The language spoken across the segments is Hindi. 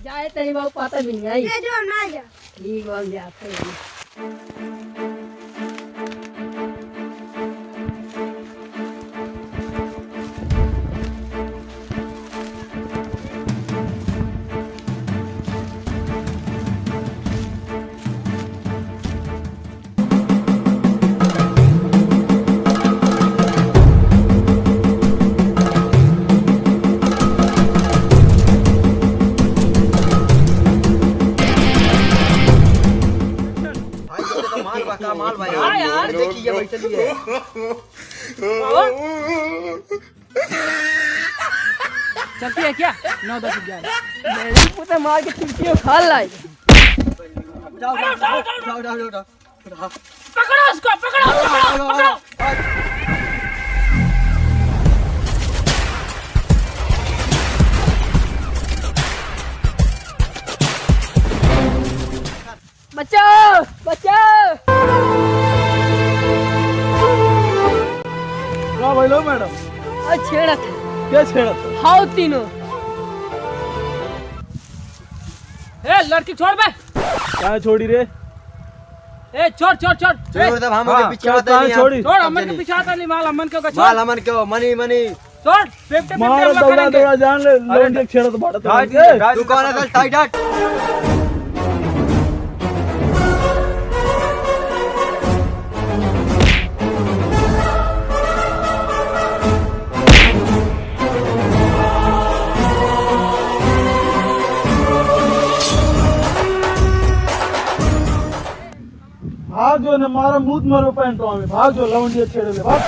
जाए तेरी बाबू पता भी नहीं आई। जो ना जा ठीक बोल जाते हैं। माल भाई यार देखिए भाई चलिए चलती है क्या 9-10-11 मेरी पुत्र मार के खिड़की खा लाई। जाओ जाओ जाओ जाओ पकड़ो उसको पकड़ो। बचाओ बचाओ। क्या भाई लो मैडम छेड़ा था। क्या छेड़ा था? हाउ तीनों ए लड़की छोड़ बे। क्या छोड़ी रे? ए छोड़ छोड़ छोड़ छोड़ दे हम के पीछे आता नहीं छोड़ी छोड़ अमन के पीछे आता नहीं माल अमन के छोड़ माल अमन क्यों मनी मनी छोड़ 50 मार दौड़ा दौड़ा जान ले लोन एक छेड़ा तो बाड़ा दुकान है कल टाइट हट भाग जो ने मारा मुंह मारो पैंटवा में भाग जो लवंडिया छेड़े ले भाग।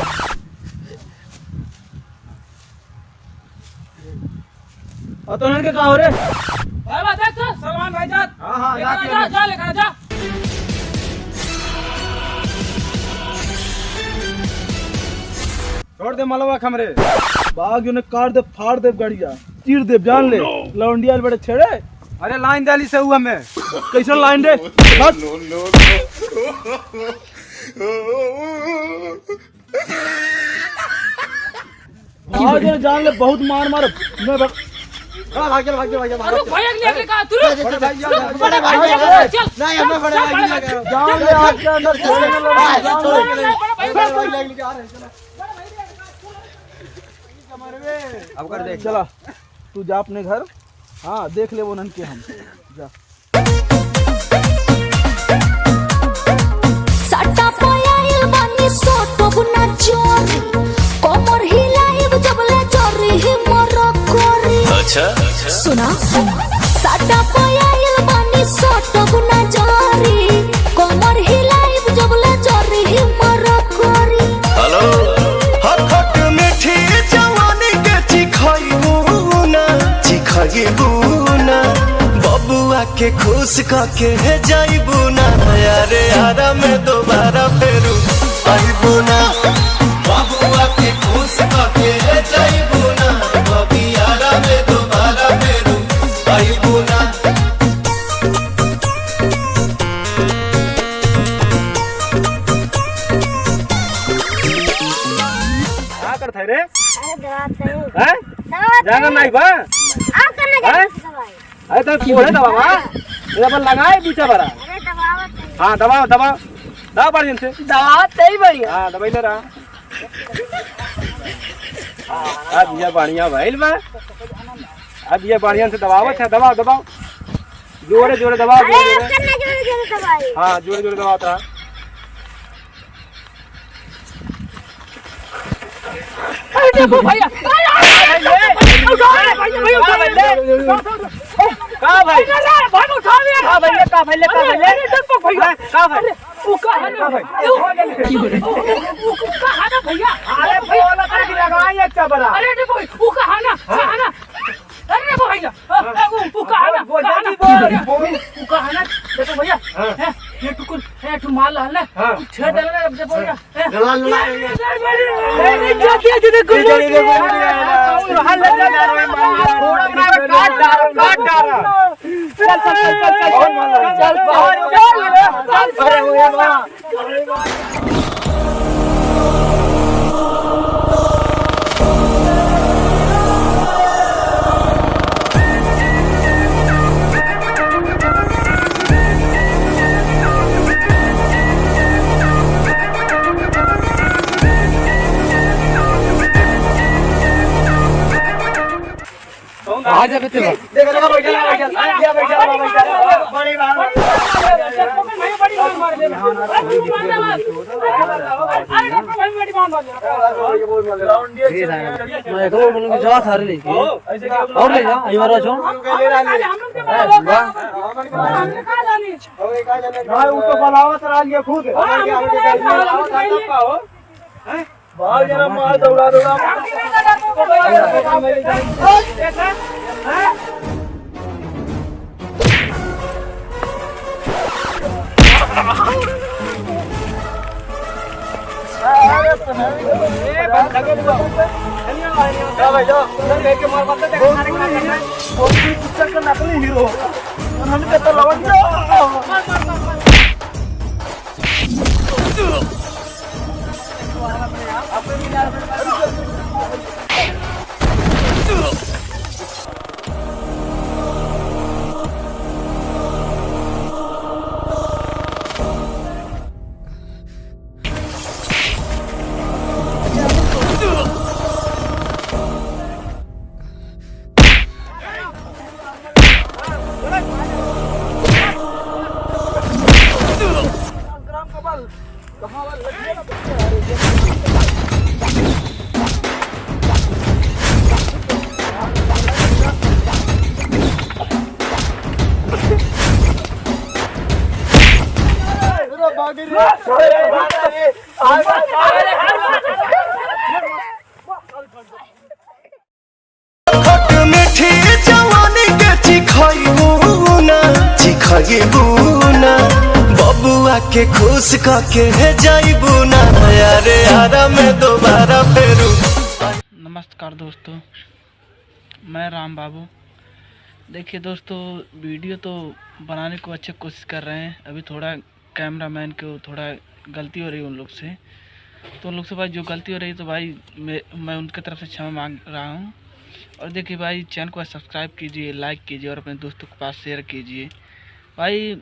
तो इनके कहाँ हो रे? भाई देख तो सलमान भाई जा। हां जा जा लेकर जा। छोड़ दे मलवा खमरे भाग जो ने काट दे फाड़ दे गाड़िया चीर दे जान ले लवंडिया बड़े छेड़े। अरे लाइन डाली से हुआ मैं कैसा लाइन दे भाग जो जान ले बहुत मार मार मैं भाग चल अरे भैया ने लेके कहा तू बड़े भाई चल नहीं हमें बड़े भाई लेके जान ले आग के अंदर छोड़ने लगा अब कर देख चला तू जा अपने घर। हाँ देख ले वो नन के हम जा साटा पायल बानी सोटो बुना चोरी कोमर हिलाइब जबले चोरी ही मरो कोरी। अच्छा सुना साटा पायल बानी सोटो बुना चोरी कोमर हिलाइब जबले चोरी ही मरो कोरी। हेलो हखट मीठी जवानी के चिखाइबू ना बबुआ के खुश करके जाइबू ना यारे यारा में दोबारा फेरू आइबू ना बबुआ के खुश करके जाइबू ना बबी यारा में दोबारा फेरू आइबू ना। क्या करते रे हैं जाना नहीं बा आप करना दवाई अरे तो की है दवा ये अपन लगाए पीछे बरा अरे दवावत हां दवा बढ़िया से दवा सही बढ़िया। हां दवाई ले रहा अब ये बढ़िया भइल बा अब ये बढ़िया से दबावत है दबाओ जोरे जोरे दबाओ अरे आप करना जोरे दवाई हां जोरे जोरे दबाओ था अरे देखो भैया का भाई भाग उठा लिया का भाई का भाई का भाई वो कहा ना भैया अरे बोला था कि लगाई अच्छा बड़ा अरे देखो वो कहा ना अरे देखो भैया वो कहा ना वो कहा ना देखो भैया ये टुकुर है तू माल लाल ना छेड़ डालना देखो भैया अरे जाती है देखो हाल लगा थोड़ा काट डाल चल अरे वो आ जा बेटे देखो देखो बैठा ये बैठा बड़ी बात भाई बड़ी बात मार दे अरे डॉक्टर भाई बड़ी बात मार दे मैं को बोलूं जा थारे ले और ले जा ये मारो छो हम लोग के हमने कहा जानी भाई उसको बलावत रहा लिया खुद भाग जरा मार दौड़ा दौड़ा नकली हीरो हम कहता लवंडा खट मीठी जवानी के चिखइबू ना बबुआ के खुश करके जाइबू ना यारे यारा में दोबारा फेरू। नमस्कार दोस्तों, मैं राम बाबू। देखिए दोस्तों, वीडियो तो बनाने को अच्छे कोशिश कर रहे हैं। अभी थोड़ा कैमरामैन को थोड़ा गलती हो रही है उन लोग से, तो उन लोग से भाई जो गलती हो रही है तो भाई मैं उनकी तरफ से क्षमा मांग रहा हूँ। और देखिए भाई, चैनल को सब्सक्राइब कीजिए, लाइक कीजिए और अपने दोस्तों के पास शेयर कीजिए। भाई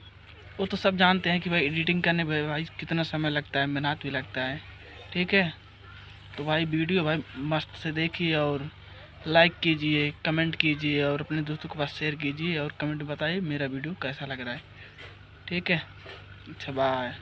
वो तो सब जानते हैं कि भाई एडिटिंग करने में भाई कितना समय लगता है, मेहनत भी लगता है, ठीक है। तो भाई वीडियो भाई मस्त से देखिए और लाइक कीजिए, कमेंट कीजिए और अपने दोस्तों के पास शेयर कीजिए और कमेंट बताइए मेरा वीडियो कैसा लग रहा है, ठीक है। अच्छा बाय।